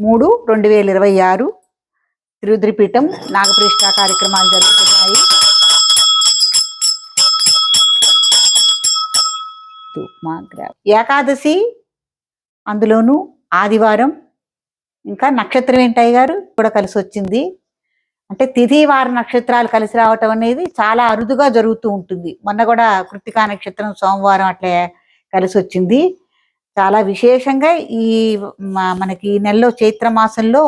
3/2026 తిరుద్రిపీఠం నాగప్రతిష్ఠ కార్యక్రమాలు జరుగుతున్నాయి. ఏకాదశి, అందులోనూ ఆదివారం, ఇంకా నక్షత్రం ఏంటయ్య గారు కూడా కలిసి వచ్చింది. అంటే తిథి వార నక్షత్రాలు కలిసి రావటం అనేది చాలా అరుదుగా జరుగుతూ ఉంటుంది. మొన్న కూడా కృత్తికా నక్షత్రం సోమవారం అట్లే కలిసి వచ్చింది. చాలా విశేషంగా ఈ మనకి నెలలో చైత్రమాసంలో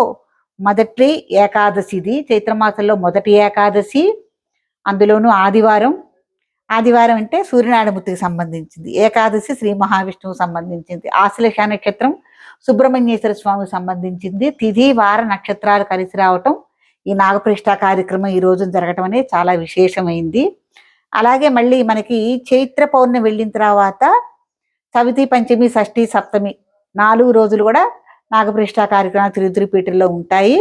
మొదటి ఏకాదశిది. చైత్రమాసంలో మొదటి ఏకాదశి, అందులోనూ ఆదివారం. ఆదివారం అంటే సూర్యనారాయణమూర్తికి సంబంధించింది. ఏకాదశి శ్రీ మహావిష్ణువుకు సంబంధించింది. ఆశ్లేష నక్షత్రం సుబ్రహ్మణ్యేశ్వర స్వామికి సంబంధించింది. తిథి వార నక్షత్రాలు కలిసి రావటం, ఈ నాగప్రతిష్ఠ కార్యక్రమం ఈ రోజు జరగటం అనేది చాలా విశేషమైంది. అలాగే మళ్ళీ మనకి చైత్ర పౌర్ణమి వెళ్ళిన తర్వాత చవితి, పంచమి, షష్ఠి, సప్తమి 4 రోజులు కూడా నాగప్రతిష్ఠ కార్యక్రమాలు తిరుద్రిపీఠంలో ఉంటాయి.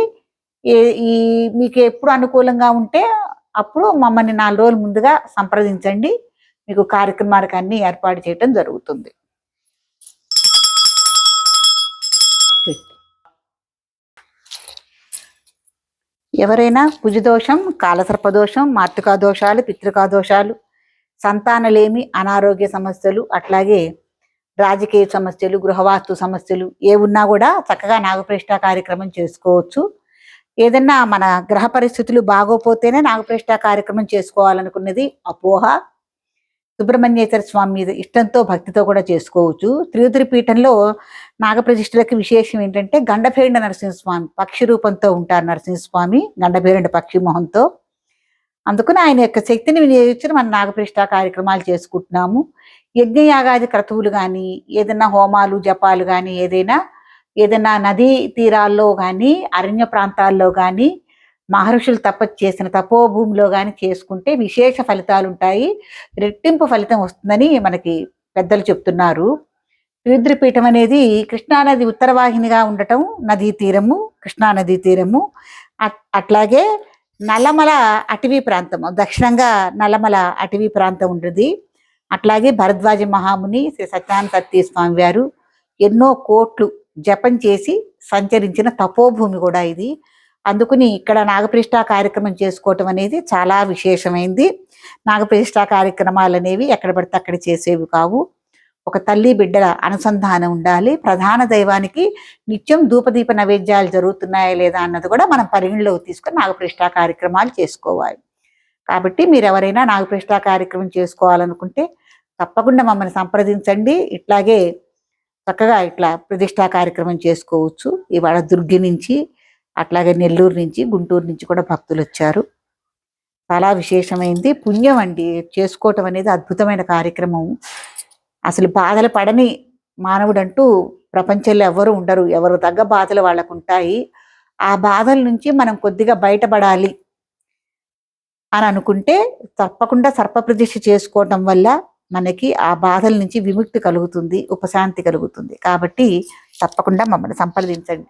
ఈ మీకు ఎప్పుడు అనుకూలంగా ఉంటే అప్పుడు మమ్మల్ని 4 రోజుల ముందుగా సంప్రదించండి. మీకు కార్యక్రమాలకు అన్ని ఏర్పాటు చేయటం జరుగుతుంది. ఎవరైనా కుజదోషం, కాలసర్పదోషం, మాతృకా దోషాలు, పితృకా దోషాలు, సంతానలేమి, అనారోగ్య సమస్యలు, అట్లాగే రాజకీయ సమస్యలు, గృహవాస్తు సమస్యలు ఏ ఉన్నా కూడా చక్కగా నాగప్రతిష్ఠ కార్యక్రమం చేసుకోవచ్చు. ఏదన్నా మన గ్రహ పరిస్థితులు బాగోపోతేనే నాగప్రతిష్ఠ కార్యక్రమం చేసుకోవాలనుకున్నది అపోహ. సుబ్రహ్మణ్యేశ్వర స్వామి మీద ఇష్టంతో, భక్తితో కూడా చేసుకోవచ్చు. తిరుద్రిపీఠంలో నాగప్రతిష్ఠలకి విశేషం ఏంటంటే గండభేరుండ నరసింహస్వామి పక్షి రూపంతో ఉంటారు. నరసింహస్వామి గండభేరుండ పక్షి మొహంతో. అందుకని ఆయన యొక్క శక్తిని వినియోగించి మన నాగప్రతిష్ఠ కార్యక్రమాలు చేసుకుంటున్నాము. యజ్ఞయాగాది క్రతువులు కానీ, ఏదైనా హోమాలు, జపాలు కానీ, ఏదైనా నదీ తీరాల్లో కానీ, అరణ్య ప్రాంతాల్లో కానీ, మహర్షులు తపస్సు చేసిన తపోభూమిలో కానీ చేసుకుంటే విశేష ఫలితాలు ఉంటాయి. రెట్టింపు ఫలితం వస్తుందని మనకి పెద్దలు చెప్తున్నారు. తిరుద్రిపీఠం అనేది కృష్ణానది ఉత్తరవాహినిగా ఉండటం, నదీ తీరము, కృష్ణానదీ తీరము. అట్లాగే నల్లమల అటవీ ప్రాంతం, దక్షిణంగా నల్లమల అటవీ ప్రాంతం ఉంటుంది. అట్లాగే భరద్వాజ మహాముని శ్రీ సత్యనారాయణ సతీ స్వామి వారు ఎన్నో కోట్లు జపం చేసి సంచరించిన తపోభూమి కూడా ఇది. అందుకుని ఇక్కడ నాగప్రతిష్ఠ కార్యక్రమం చేసుకోవటం అనేది చాలా విశేషమైంది. నాగప్రతిష్ఠ కార్యక్రమాలు అనేవి ఎక్కడ పడితే అక్కడ చేసేవి కావు. ఒక తల్లి బిడ్డల అనుసంధానం ఉండాలి. ప్రధాన దైవానికి నిత్యం ధూపదీప నైవేద్యాలు జరుగుతున్నాయా లేదా అన్నది కూడా మనం పరిగణలోకి తీసుకొని నాగప్రతిష్ఠ కార్యక్రమాలు చేసుకోవాలి. కాబట్టి మీరు ఎవరైనా నాగప్రతిష్ఠ కార్యక్రమం చేసుకోవాలనుకుంటే తప్పకుండా మమ్మల్ని సంప్రదించండి. ఇట్లాగే చక్కగా ఇట్లా ప్రతిష్ఠా కార్యక్రమం చేసుకోవచ్చు. ఇవాళ దుర్గి నుంచి, అట్లాగే నెల్లూరు నుంచి, గుంటూరు నుంచి కూడా భక్తులు వచ్చారు. చాలా విశేషమైంది. పుణ్యం అండి చేసుకోవటం అనేది అద్భుతమైన కార్యక్రమం. అసలు బాధలు పడని మానవుడంటూ ప్రపంచంలో ఎవరు ఉండరు. ఎవరు తగ్గ బాధలు వాళ్ళకు ఉంటాయి. ఆ బాధల నుంచి మనం కొద్దిగా బయటపడాలి అని అనుకుంటే తప్పకుండా సర్పప్రతిష్ఠ చేసుకోవటం వల్ల మనకి ఆ బాధల నుంచి విముక్తి కలుగుతుంది, ఉపశాంతి కలుగుతుంది. కాబట్టి తప్పకుండా మమ్మల్ని సంప్రదించండి.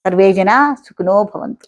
సర్వే జనా సుఖినో భవంతు.